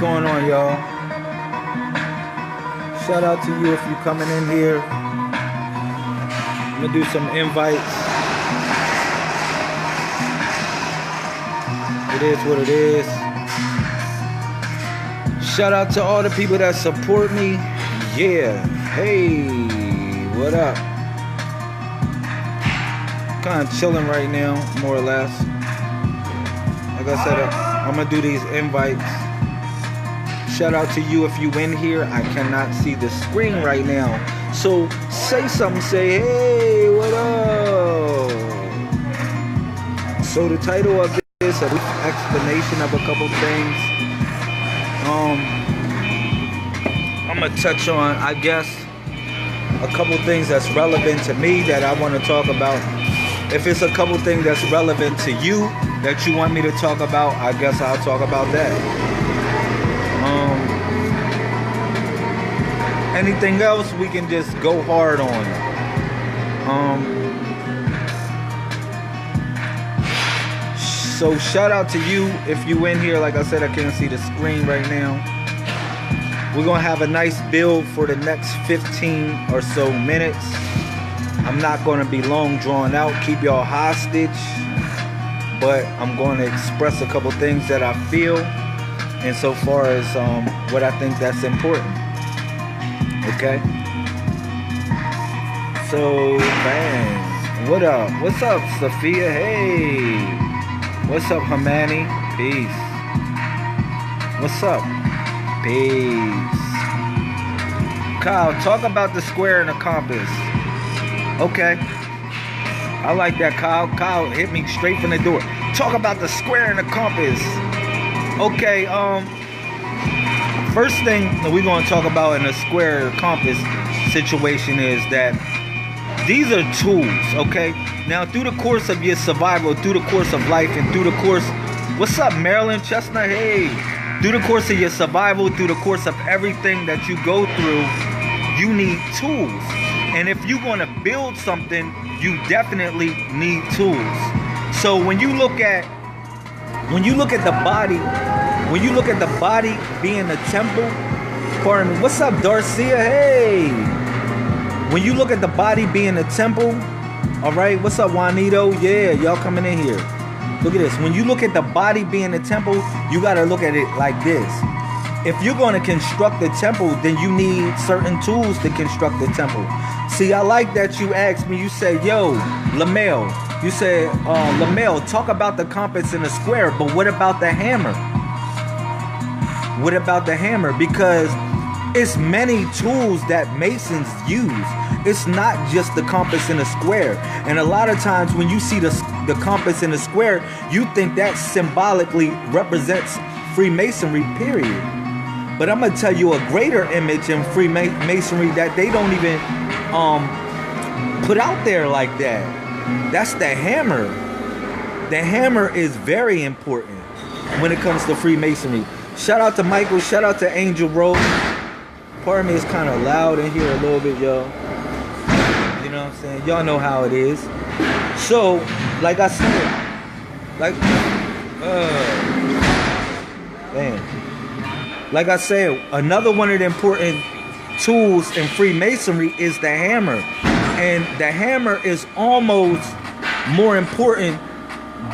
going on, y'all? Shout out to you if you coming in here. I'm gonna do some invites. It is what it is. Shout out to all the people that support me. Yeah. Hey, what up? Kind of chilling right now, more or less. Like I said, I'm gonna do these invites. Shout out to you if you in here. I cannot see the screen right now, so say something. Say, hey, what up? So the title of this, a brief explanation of a couple things. I'm gonna touch on, I guess, a couple things that's relevant to me that I want to talk about. If it's a couple things that's relevant to you that you want me to talk about, I guess I'll talk about that. Anything else, we can just go hard on. So shout out to you if you in here. Like I said, I can't see the screen right now. We're gonna have a nice build for the next 15 or so minutes. I'm not gonna be long drawn out, keep y'all hostage, but I'm going to express a couple things that I feel insofar as what I think that's important. Okay? So, bang. What up? What's up, Sophia? Hey. What's up, Hamani? Peace. What's up? Peace. Kyle, talk about the square and the compass. Okay. I like that, Kyle. Kyle hit me straight from the door. Talk about the square and the compass. Okay, first thing that we're going to talk about in a square compass situation is that these are tools, okay? Now, through the course of your survival, through the course of life, and through the course... What's up, Marilyn Chestnut? Hey. Through the course of your survival, through the course of everything that you go through, you need tools. And if you're going to build something, you definitely need tools. So when you look at the body, being a temple, pardon me, what's up, Darcia? Hey. When you look at the body being a temple, all right, what's up, Juanito? Yeah, y'all coming in here. Look at this. When you look at the body being a temple, you got to look at it like this. If you're going to construct the temple, then you need certain tools to construct the temple. See, I like that you asked me, you said, yo, Lamel, you said, Lamel, talk about the compass in a square, but what about the hammer? What about the hammer? Because it's many tools that Masons use. It's not just the compass in a square. And a lot of times when you see the compass in a square, you think that symbolically represents Freemasonry, period. But I'm going to tell you a greater image in Freemasonry that they don't even put out there like that. That's the hammer. The hammer is very important when it comes to Freemasonry. Shout out to Michael. Shout out to Angel Rose. Pardon me, it's kind of loud in here a little bit, y'all. You know what I'm saying? Y'all know how it is. So, like I said, like I said, another one of the important tools in Freemasonry is the hammer. And the hammer is almost more important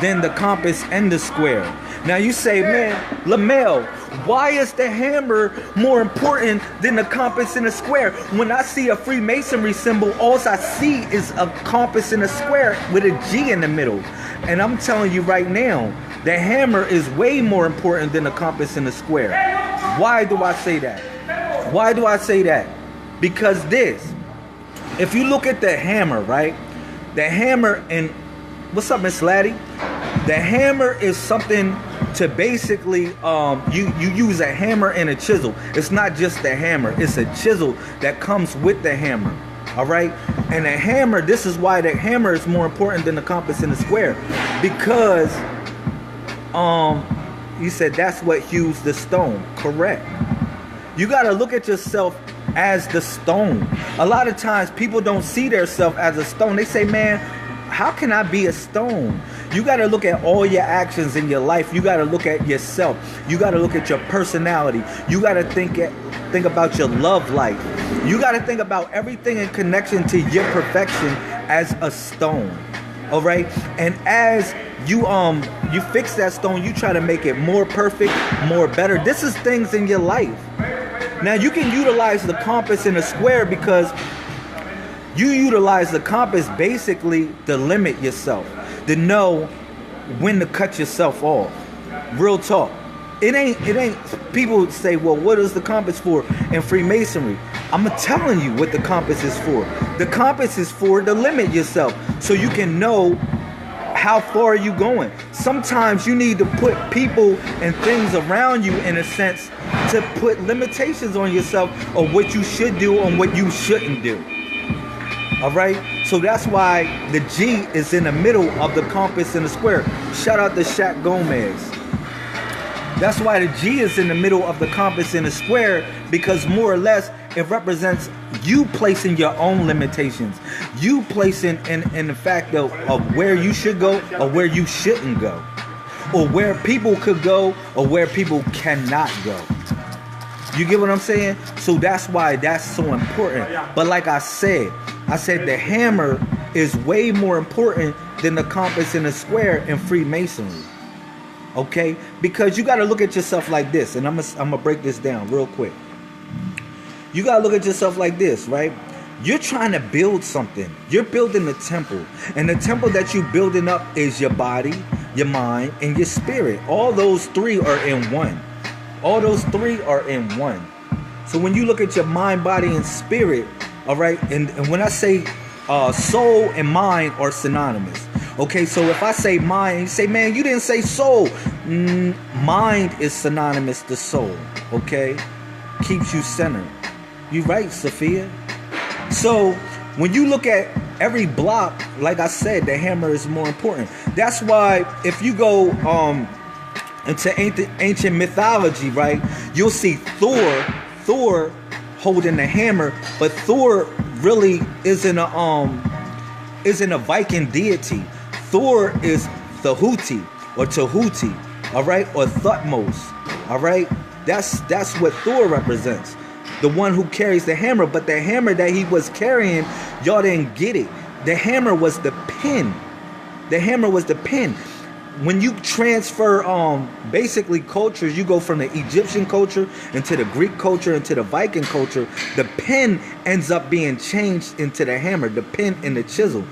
than the compass and the square. Now you say, man, Lamel, why is the hammer more important than the compass and the square? When I see a Freemasonry symbol, all I see is a compass and a square with a G in the middle. And I'm telling you right now, the hammer is way more important than the compass and the square. Why do I say that? Why do I say that? Because if you look at the hammer, right? The hammer, and what's up, Miss Laddie? The hammer is something to basically, you use a hammer and a chisel. It's not just the hammer, it's a chisel that comes with the hammer. All right? And the hammer, this is why the hammer is more important than the compass and the square. Because you said that's what hews the stone. Correct. You got to look at yourself as the stone. A lot of times people don't see themselves as a stone. They say, man, how can I be a stone? You got to look at all your actions in your life. You got to look at yourself. You got to look at your personality. You got to think about your love life. You got to think about everything in connection to your perfection as a stone. All right? And as you fix that stone, you try to make it more perfect, more better. This is things in your life. Now you can utilize the compass in a square, because you utilize the compass basically to limit yourself, to know when to cut yourself off. Real talk. It ain't, people say, well, what is the compass for in Freemasonry? I'm telling you what the compass is for. The compass is for to limit yourself so you can know how far you going. Sometimes you need to put people and things around you, in a sense, to put limitations on yourself of what you should do and what you shouldn't do. All right? So that's why the G is in the middle of the compass in the square. Shout out to Shaq Gomez. That's why the G is in the middle of the compass in the square, because more or less it represents you placing your own limitations. You placing in the fact of where you should go or where you shouldn't go, or where people could go or where people cannot go. You get what I'm saying? So that's why that's so important. But like I said the hammer is way more important than the compass in the square in Freemasonry. Okay? Because you got to look at yourself like this. And I'm gonna break this down real quick. You got to look at yourself like this, right? You're trying to build something. You're building a temple. And the temple that you're building up is your body, your mind, and your spirit. All those three are in one. All those three are in one. So when you look at your mind, body, and spirit, all right, and when I say soul and mind are synonymous. Okay, so if I say mind, you say, man, you didn't say soul. Mind is synonymous to soul, okay? Keeps you centered. You right, Sophia. So when you look at every block, like I said, the hammer is more important. That's why if you go into ancient mythology, right, you'll see Thor holding the hammer, but Thor really isn't a Viking deity. Thor is Tahuti or Tahuti, all right, or Thutmose, all right. That's what Thor represents, the one who carries the hammer. But the hammer that he was carrying, y'all didn't get it. The hammer was the pin. The hammer was the pin. When you transfer basically cultures, you go from the Egyptian culture into the Greek culture into the Viking culture, the pen ends up being changed into the hammer. The pen and the chisel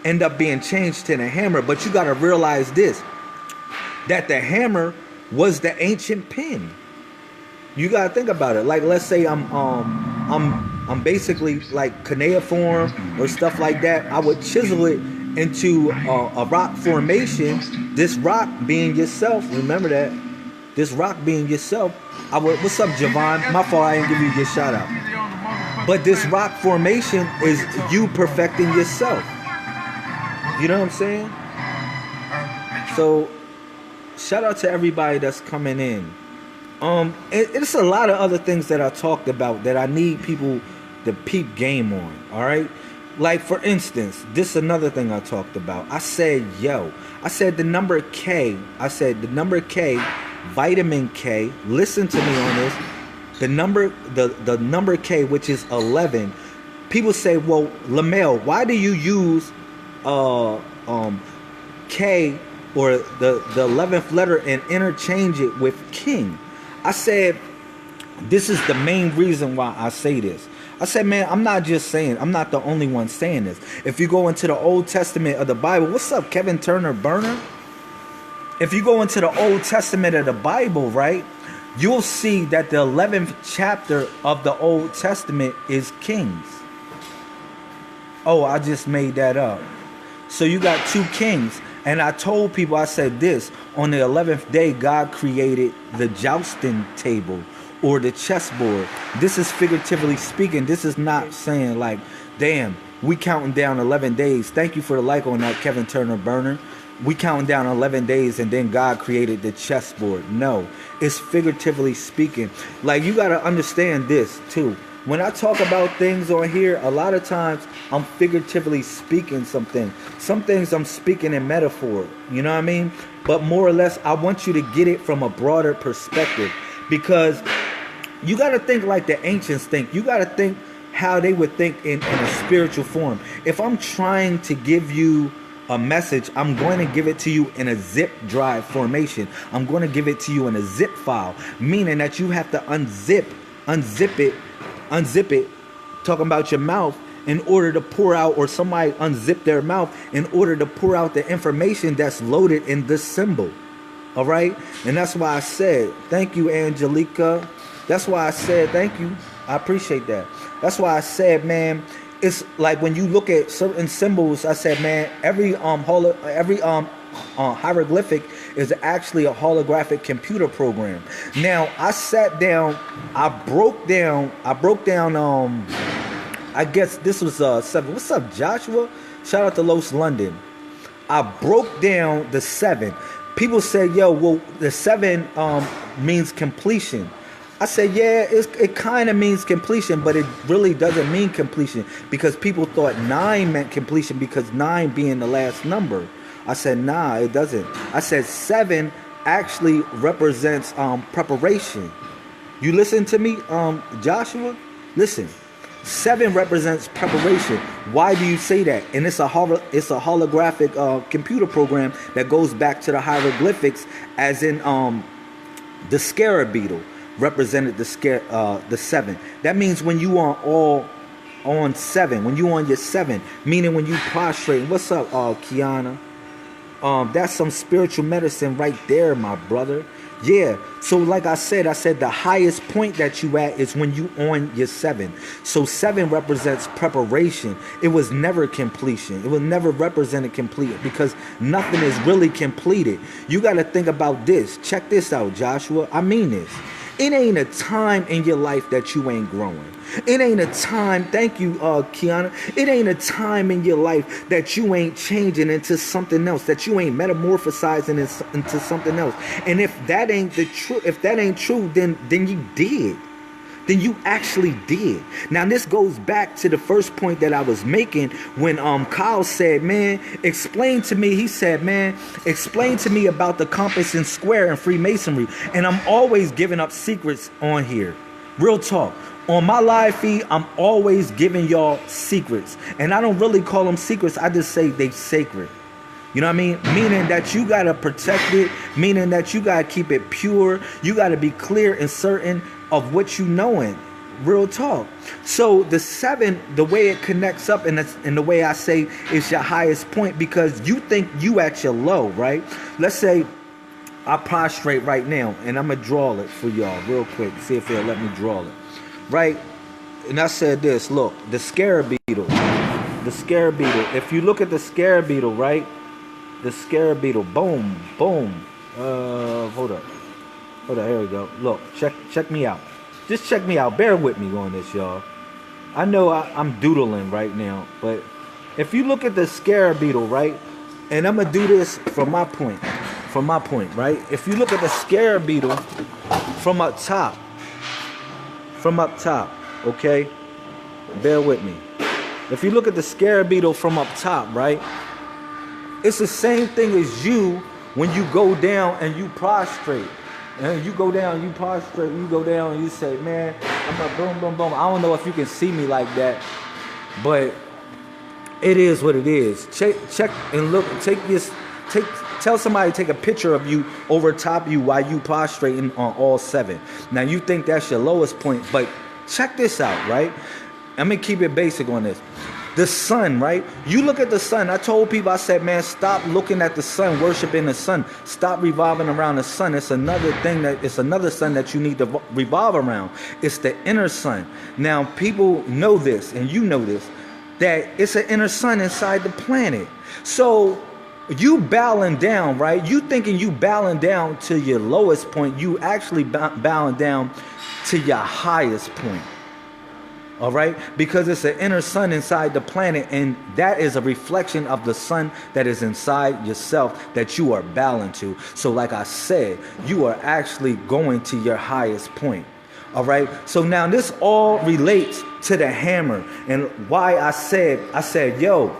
end up being changed to the hammer. But you got to realize this, that the hammer was the ancient pen. You got to think about it. Like, let's say I'm basically like cuneiform or stuff like that. I would chisel it into a rock formation. This rock being yourself. Remember that. This rock being yourself. What's up, Javon? My fault, I didn't give you your shout out. But this rock formation is you perfecting yourself. You know what I'm saying? So shout out to everybody that's coming in. It's a lot of other things that I talked about that I need people to peep game on. All right. Like, for instance, this is another thing I talked about. I said the number K. I said the number K, vitamin K. Listen to me on this. The number K, which is 11. People say, well, Lamel, why do you use K or the 11th letter and interchange it with king? I said, this is the main reason why I say this. I said, man, I'm not the only one saying this. If you go into the Old Testament of the Bible, what's up, Kevin Turner Burner? If you go into the Old Testament of the Bible, right, you'll see that the 11th chapter of the Old Testament is Kings. Oh, I just made that up. So you got two kings. And I told people, I said this, on the 11th day, God created the jousting table or the chessboard. This is figuratively speaking. This is not saying like, damn, we counting down 11 days. Thank you for the like on that, Kevin Turner Burner. We counting down 11 days and then God created the chessboard. No, it's figuratively speaking. Like, you got to understand this too. When I talk about things on here, a lot of times I'm figuratively speaking something. Some things I'm speaking in metaphor. You know what I mean? But more or less, I want you to get it from a broader perspective, because you got to think like the ancients think. You got to think how they would think in a spiritual form. If I'm trying to give you a message, I'm going to give it to you in a zip drive formation. I'm going to give it to you in a zip file, meaning that you have to unzip it, talking about your mouth, in order to pour out, or somebody unzip their mouth in order to pour out the information that's loaded in this symbol. All right? And that's why I said, thank you, Angelica. That's why I said, thank you. I appreciate that. That's why I said, man, it's like when you look at certain symbols, I said, man, every hieroglyphic is actually a holographic computer program. Now, I sat down, I broke down, I guess this was 7. What's up, Joshua? Shout out to Los London. I broke down the 7. People said, yo, well, the 7 means completion. I said, yeah, it kind of means completion, but it really doesn't mean completion, because people thought 9 meant completion because 9 being the last number. I said, nah, it doesn't. I said 7 actually represents preparation. You listen to me, Joshua? Listen, 7 represents preparation. Why do you say that? And it's a holographic computer program that goes back to the hieroglyphics, as in the scarab beetle represented the 7. That means when you are all on 7, when you on your 7, meaning when you prostrate. What's up, Kiana? That's some spiritual medicine right there, my brother. Yeah. So like I said the highest point that you at is when you on your 7. So 7 represents preparation. It was never completion. It was never represented complete, because nothing is really completed. You got to think about this. Check this out, Joshua. I mean this. It ain't a time in your life that you ain't growing. It ain't a time, thank you, Kiana. It ain't a time in your life that you ain't changing into something else, that you ain't metamorphosizing into something else. And if that ain't true, then you did. Then you actually did. Now this goes back to the first point that I was making when Kyle said, man, explain to me. He said, man, explain to me about the compass and square in Freemasonry. And I'm always giving up secrets on here. Real talk. On my live feed, I'm always giving y'all secrets. And I don't really call them secrets. I just say they sacred. You know what I mean? Meaning that you got to protect it. Meaning that you got to keep it pure. You got to be clear and certain of what you knowing. Real talk. So the 7, the way it connects up, and the way I say it's your highest point, because you think you at your low, right? Let's say I prostrate right now, and I'm going to draw it for y'all real quick. See if they'll let me draw it. Right? And I said this, look, the scarab beetle. The scarab beetle. If you look at the scarab beetle, right? The scarab beetle. Boom. Boom. Hold up. Here we go. Look, check me out. Just check me out. Bear with me on this, y'all. I know I'm doodling right now, but if you look at the scarab beetle, right? And I'm going to do this from my point, right? If you look at the scarab beetle from up top, okay? Bear with me. If you look at the scarab beetle from up top, right? It's the same thing as you when you go down and you prostrate. And you go down, you prostrate, you go down and you say, man, I'm a boom, boom, boom. I don't know if you can see me like that, but it is what it is. Check and look, tell somebody to take a picture of you over top of you while you prostrating on all 7. Now you think that's your lowest point, but check this out, right? I'm gonna keep it basic on this. The sun, right? You look at the sun. I told people, I said, man, stop looking at the sun, worshiping the sun. Stop revolving around the sun. It's another sun that you need to revolve around. It's the inner sun. Now, people know this, and you know this, that it's an inner sun inside the planet. So you bowing down, right? You thinking you bowing down to your lowest point. You actually bowing down to your highest point. All right, because it's an inner sun inside the planet, and that is a reflection of the sun that is inside yourself that you are bowing to. So like I said, you are actually going to your highest point. All right. So now this all relates to the hammer, and why I said, yo,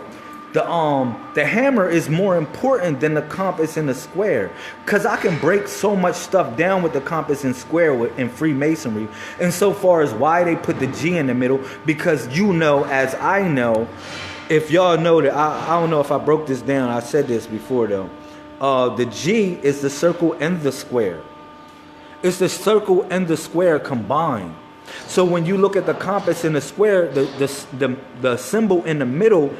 the hammer is more important than the compass and the square, because I can break so much stuff down with the compass and square in Freemasonry. And so far as why they put the G in the middle, because you know, as I know, if y'all know that, I don't know if I broke this down. I said this before though. The G is the circle and the square. It's the circle and the square combined. So when you look at the compass and the square, the symbol in the middle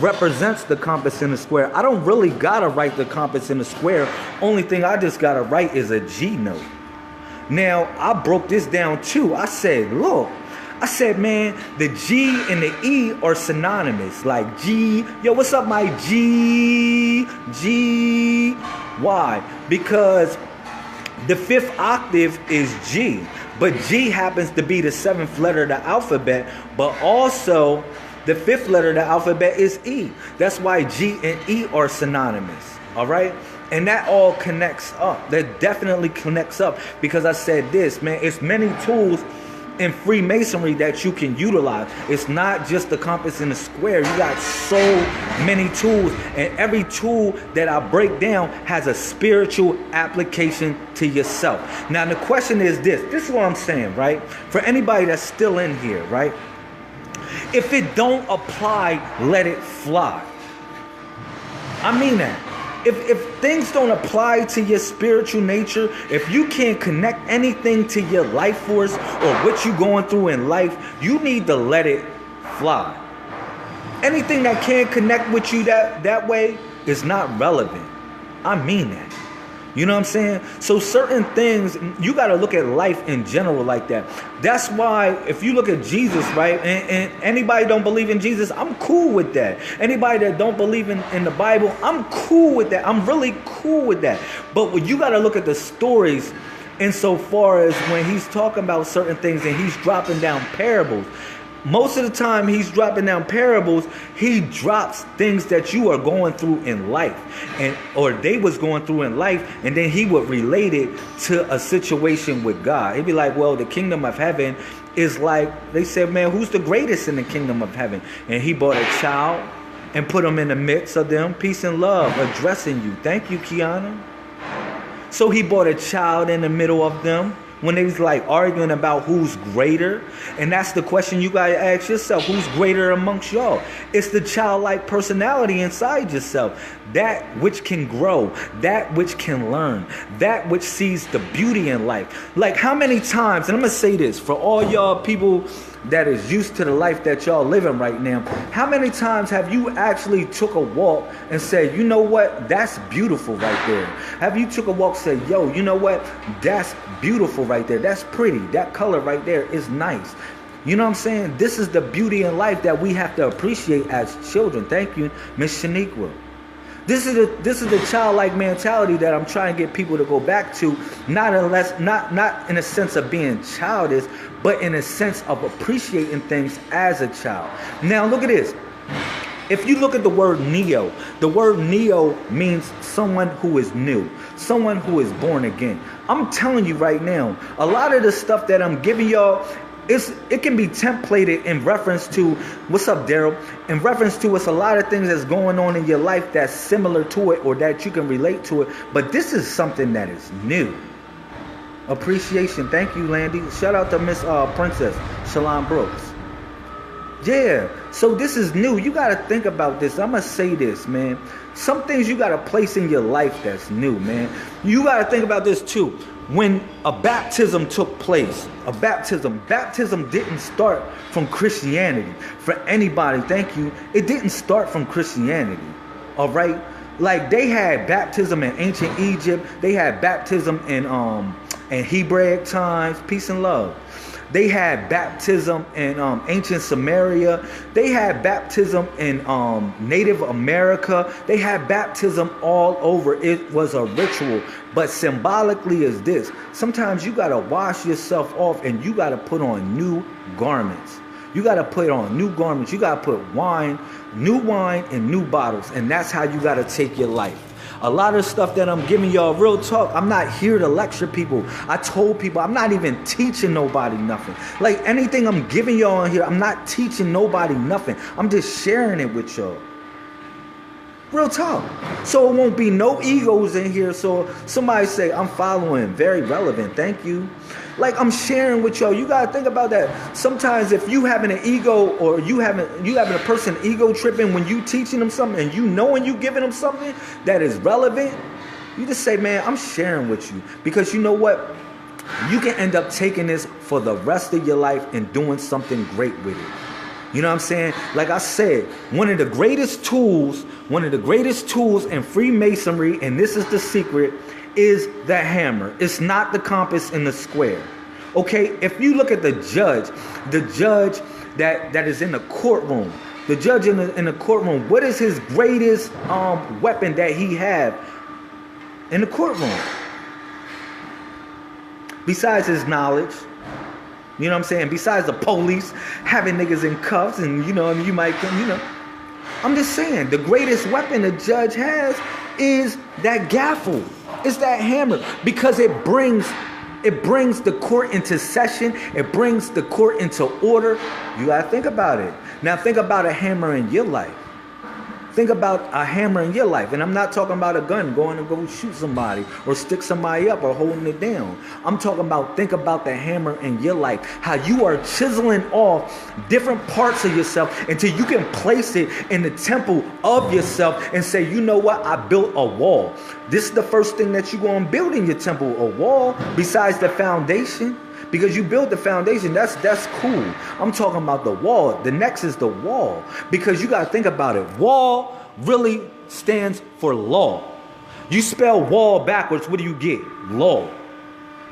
represents the compass and the square. I don't really gotta write the compass and the square. Only thing I just gotta write is a G note. Now I broke this down too. I said, look, man, the G and the E are synonymous. Like G, yo, what's up, my G? G. Why? Because the fifth octave is G, but G happens to be the seventh letter of the alphabet, but also the fifth letter of the alphabet is E. That's why G and E are synonymous. All right? And that all connects up. That definitely connects up, because I said this, man, it's many tools in Freemasonry that you can utilize. It's not just the compass and the square. You got so many tools, and every tool that I break down has a spiritual application to yourself. Now the question is this is what I'm saying, right? For anybody that's still in here, right? If it don't apply, let it fly. I mean that. If things don't apply to your spiritual nature, if you can't connect anything to your life force or what you're going through in life, you need to let it fly. Anything that can't connect with you that way is not relevant. I mean that. You know what I'm saying? So certain things, you got to look at life in general like that. That's why if you look at Jesus, right, and anybody don't believe in Jesus, I'm cool with that. Anybody that don't believe in the Bible, I'm cool with that. I'm really cool with that. But when you got to look at the stories insofar as when he's talking about certain things and he's dropping down parables. Most of the time he's dropping down parables, he drops things that you are going through in life, or they was going through in life, and then he would relate it to a situation with God. He'd be like, well, the kingdom of heaven is like, they said, man, who's the greatest in the kingdom of heaven? And he brought a child and put him in the midst of them, peace and love, addressing you. Thank you, Kiana. So he brought a child in the middle of them, when they was like arguing about who's greater. And that's the question you gotta ask yourself, who's greater amongst y'all? It's the childlike personality inside yourself, that which can grow, that which can learn, that which sees the beauty in life. Like how many times, and I'm gonna say this for all y'all people that is used to the life that y'all living right now, how many times have you actually took a walk and said, you know what, that's beautiful right there? Have you took a walk and said, yo, you know what, that's beautiful right there, that's pretty, that color right there is nice? You know what I'm saying? This is the beauty in life that we have to appreciate as children. Thank you, Miss Shaniqua. This is the childlike mentality that I'm trying to get people to go back to, not in a sense of being childish, but in a sense of appreciating things as a child. Now look at this. If you look at the word neo means someone who is new, someone who is born again. I'm telling you right now, a lot of the stuff that I'm giving y'all, it can be templated in reference to, what's up, Daryl? In reference to, it's a lot of things that's going on in your life that's similar to it or that you can relate to it. But this is something that is new. Appreciation. Thank you, Landy. Shout out to Miss Princess Shalon Brooks. Yeah, so this is new. You got to think about this. I'm going to say this, man. Some things you got to place in your life that's new, man. You got to think about this too. When a baptism took place, baptism didn't start from Christianity. For anybody, thank you. It didn't start from Christianity. All right? Like they had baptism in ancient Egypt. They had baptism in Hebraic times. Peace and love. They had baptism in ancient Samaria. They had baptism in Native America. They had baptism all over. It was a ritual. But symbolically is this. Sometimes you got to wash yourself off and you got to put on new garments. You got to put on new garments. You got to put new wine in new bottles. And that's how you got to take your life. A lot of stuff that I'm giving y'all, real talk, I'm not here to lecture people. I told people I'm not even teaching nobody nothing. Like anything I'm giving y'all on here, I'm not teaching nobody nothing. I'm just sharing it with y'all. Real talk. So it won't be no egos in here. So somebody say, I'm following. Very relevant. Thank you. Like I'm sharing with y'all. You gotta think about that. Sometimes if you having an ego or you having a person ego tripping when you teaching them something and you knowing you giving them something that is relevant, you just say, man, I'm sharing with you. Because you know what? You can end up taking this for the rest of your life and doing something great with it. You know what I'm saying? Like I said, one of the greatest tools in Freemasonry, and this is the secret, is the hammer. It's not the compass and the square. Okay? If you look at the judge that is in the courtroom, the judge in the courtroom, what is his greatest weapon that he have in the courtroom? Besides his knowledge. You know what I'm saying? Besides the police having niggas in cuffs and, you know, you might, you know. I'm just saying, the greatest weapon a judge has is that gavel. It's that hammer. Because it brings the court into session. It brings the court into order. You got to think about it. Now think about a hammer in your life. Think about a hammer in your life. And I'm not talking about a gun going to go shoot somebody or stick somebody up or holding it down. I'm talking about, think about the hammer in your life. How you are chiseling off different parts of yourself until you can place it in the temple of yourself and say, you know what? I built a wall. This is the first thing that you're going to build in your temple, a wall, besides the foundation. Because you build the foundation, that's cool. I'm talking about the wall. The next is the wall. Because you got to think about it. Wall really stands for law. You spell wall backwards, what do you get? Law.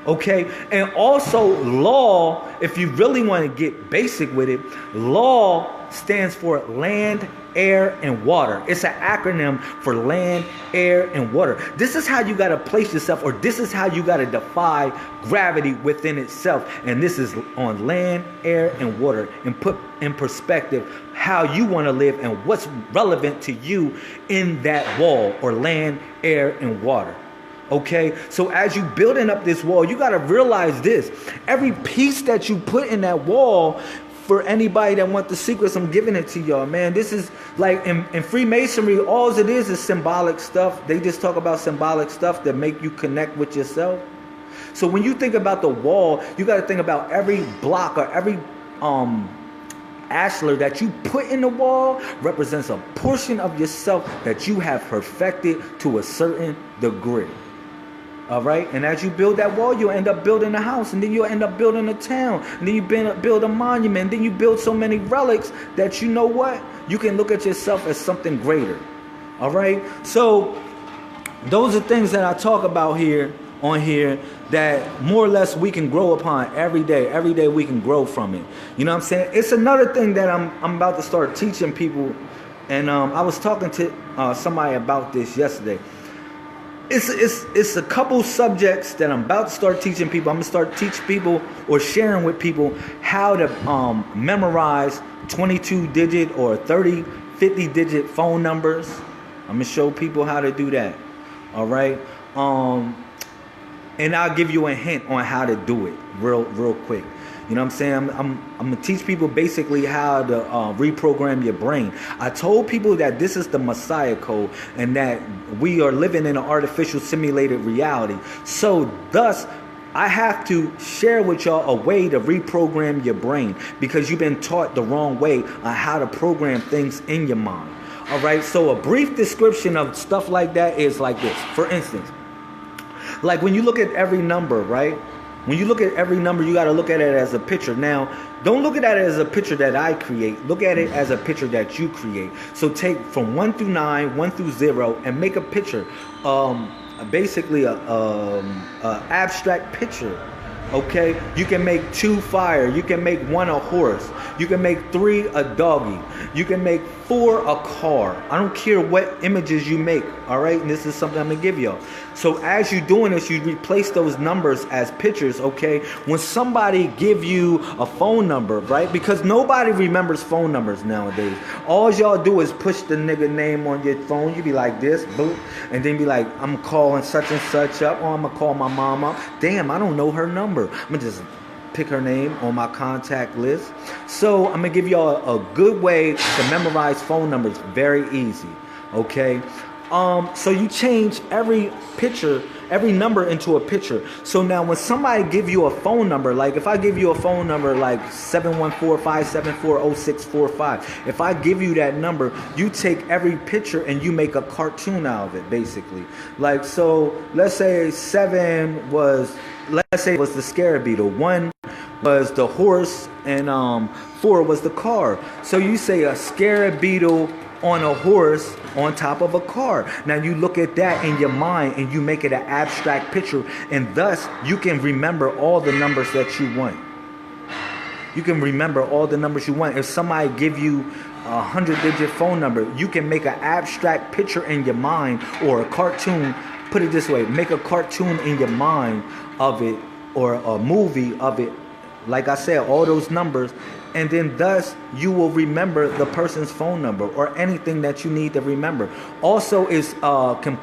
Okay? And also law, if you really want to get basic with it, law stands for land, air, and water. It's an acronym for land, air, and water. This is how you got to place yourself, or this is how you got to defy gravity within itself. And this is on land, air, and water, and put in perspective how you want to live and what's relevant to you in that wall, or land, air, and water. Okay, so as you building up this wall, you got to realize this. Every piece that you put in that wall, for anybody that want the secrets, I'm giving it to y'all, man. This is like in Freemasonry, all it is symbolic stuff. They just talk about symbolic stuff that make you connect with yourself. So when you think about the wall, you got to think about every block or every ashlar that you put in the wall represents a portion of yourself that you have perfected to a certain degree. All right, and as you build that wall, you'll end up building a house, and then you'll end up building a town, and then you build a monument, and then you build so many relics that you know what? You can look at yourself as something greater. All right, so those are things that I talk about on here that more or less we can grow upon every day. Every day we can grow from it. You know what I'm saying? It's another thing that I'm about to start teaching people, and I was talking to somebody about this yesterday. It's a couple subjects that I'm about to start teaching people. I'm going to start teaching people or sharing with people how to memorize 22-digit or 30, 50-digit phone numbers. I'm going to show people how to do that. All right? And I'll give you a hint on how to do it real quick. You know what I'm saying? I'm going to teach people basically how to reprogram your brain. I told people that this is the Messiah code and that we are living in an artificial simulated reality. So thus, I have to share with y'all a way to reprogram your brain because you've been taught the wrong way on how to program things in your mind. All right? So a brief description of stuff like that is like this. For instance, like when you look at every number, right? When you look at every number, you got to look at it as a picture. Now, don't look at it as a picture that I create. Look at it as a picture that you create. So take from 1 through 9, 1 through 0, and make a picture. Basically, a abstract picture. Okay? You can make 2 fire. You can make 1 a horse. You can make 3 a doggy. You can make 4 a car. I don't care what images you make. All right? And this is something I'm going to give y'all. So as you're doing this, you replace those numbers as pictures, okay? When somebody give you a phone number, right? Because nobody remembers phone numbers nowadays. All y'all do is push the nigga name on your phone. You be like this, boop, and then be like, I'm calling such and such up, or I'm gonna call my mom up. Damn, I don't know her number. I'm gonna just pick her name on my contact list. So I'm gonna give y'all a good way to memorize phone numbers. Very easy, okay? So you change every picture, every number into a picture. So now when somebody give you a phone number, like if I give you a phone number like 714-574-0645, if I give you that number, you take every picture and you make a cartoon out of it, basically. Like, so let's say 7 was, let's say it was the scarab beetle, 1 was the horse, and 4 was the car. So you say a scarab beetle on a horse on top of a car. Now you look at that in your mind and you make it an abstract picture, and thus you can remember all the numbers that you want. You can remember all the numbers you want. If somebody give you a 100-digit phone number, you can make an abstract picture in your mind, or a cartoon. Put it this way, make a cartoon in your mind of it, or a movie of it. Like I said, all those numbers, and then thus you will remember the person's phone number or anything that you need to remember. Also is putting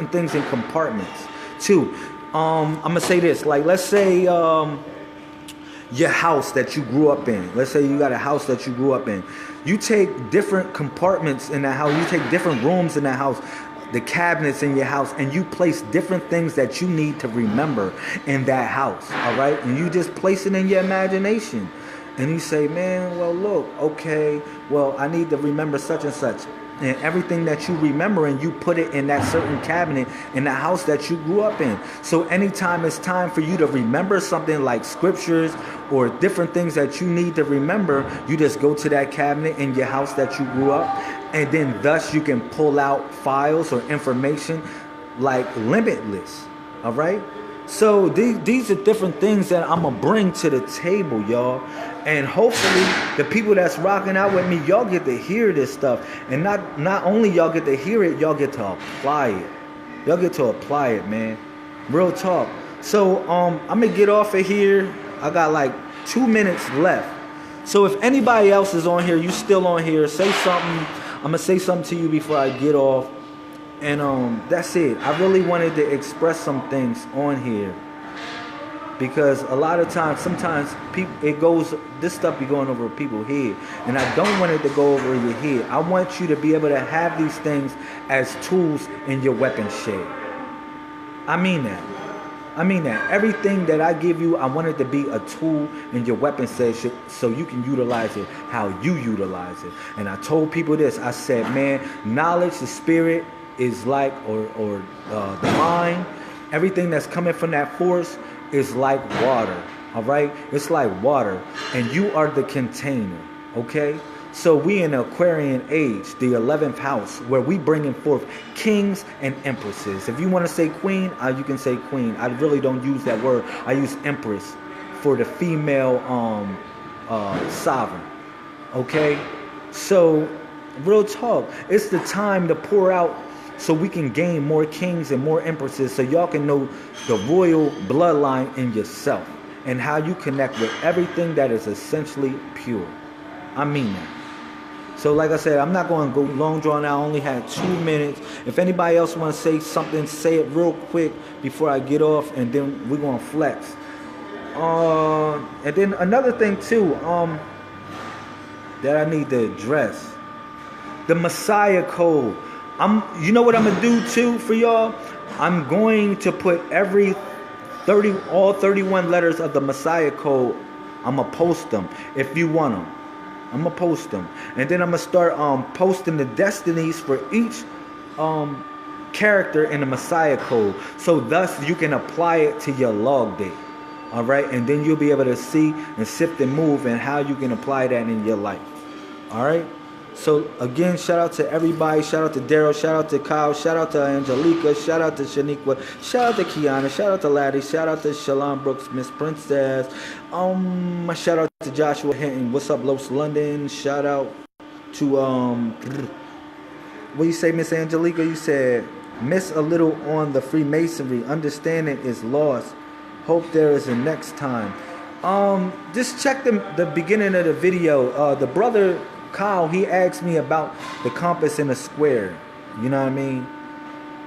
things in compartments too. I'm gonna say this, like let's say your house that you grew up in. Let's say you got a house that you grew up in. You take different compartments in that house. You take different rooms in that house, the cabinets in your house, and you place different things that you need to remember in that house, all right? And you just place it in your imagination. And you say, man, well, look, okay, well, I need to remember such and such. And everything that you remember, and you put it in that certain cabinet in the house that you grew up in. So anytime it's time for you to remember something like scriptures or different things that you need to remember, you just go to that cabinet in your house that you grew up, and then thus you can pull out files or information like limitless, all right? So these are different things that I'm going to bring to the table, y'all. And hopefully the people that's rocking out with me, y'all get to hear this stuff. And not only y'all get to hear it, y'all get to apply it. Y'all get to apply it, man. Real talk. So I'm going to get off of here. I got like 2 minutes left. So if anybody else is on here, you still on here, say something. I'm going to say something to you before I get off. And that's it. I really wanted to express some things on here, because a lot of times, sometimes this stuff be going over people's head, and I don't want it to go over your head. I want you to be able to have these things as tools in your weapon shed. I mean that. Everything that I give you, I want it to be a tool in your weapon shed, so you can utilize it how you utilize it. And I told people this. I said, man, knowledge, the spirit, is like, or the mind, everything that's coming from that force is like water, all right? It's like water, and you are the container, okay? So we in the Aquarian age, the 11th house, where we bringing forth kings and empresses. If you want to say queen, you can say queen. I really don't use that word. I use empress for the female sovereign, okay? So real talk, it's the time to pour out, so we can gain more kings and more empresses, so y'all can know the royal bloodline in yourself and how you connect with everything that is essentially pure. I mean that. So like I said, I'm not going to go long drawn out. I only had 2 minutes. If anybody else want to say something, say it real quick before I get off, and then we're going to flex. And then another thing too, that I need to address, the Messiah code. You know what I'm gonna do too for y'all? I'm going to put all 31 letters of the Messiah code. I'm gonna post them if you want them. I'm gonna post them, and then I'm gonna start posting the destinies for each character in the Messiah code. So thus you can apply it to your log date. All right, and then you'll be able to see and sift and move, and how you can apply that in your life. All right. So again, shout out to everybody. Shout out to Daryl. Shout out to Kyle. Shout out to Angelica. Shout out to Shaniqua. Shout out to Kiana. Shout out to Laddie. Shout out to Shalon Brooks, Miss Princess. Shout out to Joshua Hinton. What's up, Los London? Shout out to what you say, Miss Angelica? You said Miss a little on the Freemasonry. Understanding is lost. Hope there is a next time. Just check the beginning of the video. The brother Kyle, he asked me about the compass in a square. You know what I mean?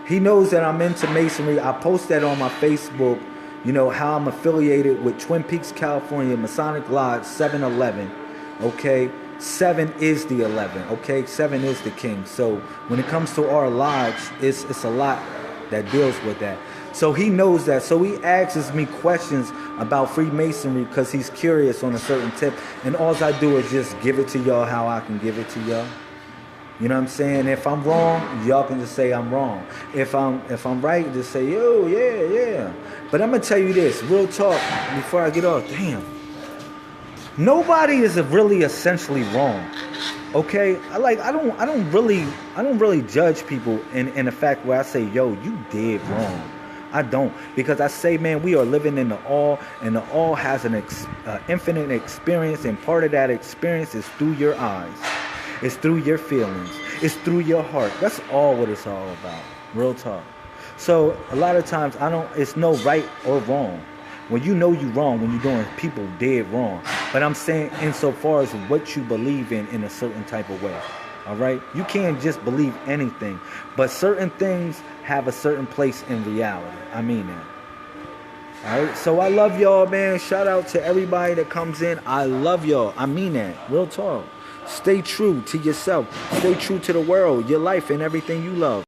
He knows that I'm into masonry. I post that on my Facebook. You know how I'm affiliated with Twin Peaks, California, Masonic Lodge 711. Okay, 7 is the 11. Okay, 7 is the king. So when it comes to our lodge, it's a lot that deals with that. So he knows that. So he asks me questions about Freemasonry because he's curious on a certain tip. And all I do is just give it to y'all how I can give it to y'all. You know what I'm saying? If I'm wrong, y'all can just say I'm wrong. If I'm right, just say, yo, yeah. But I'm gonna tell you this, real talk, before I get off. Damn. Nobody is really essentially wrong. Okay? I don't really judge people in the fact where I say, yo, you did wrong. I don't, because I say, man, we are living in the all, and the all has an infinite experience, and part of that experience is through your eyes. It's through your feelings. It's through your heart. That's all what it's all about. Real talk. So a lot of times it's no right or wrong. When you know you're wrong, when you're doing people dead wrong. But I'm saying insofar as what you believe in a certain type of way. All right? You can't just believe anything. But certain things have a certain place in reality. I mean that. All right? So I love y'all, man. Shout out to everybody that comes in. I love y'all. I mean that. Real talk. Stay true to yourself. Stay true to the world, your life, and everything you love.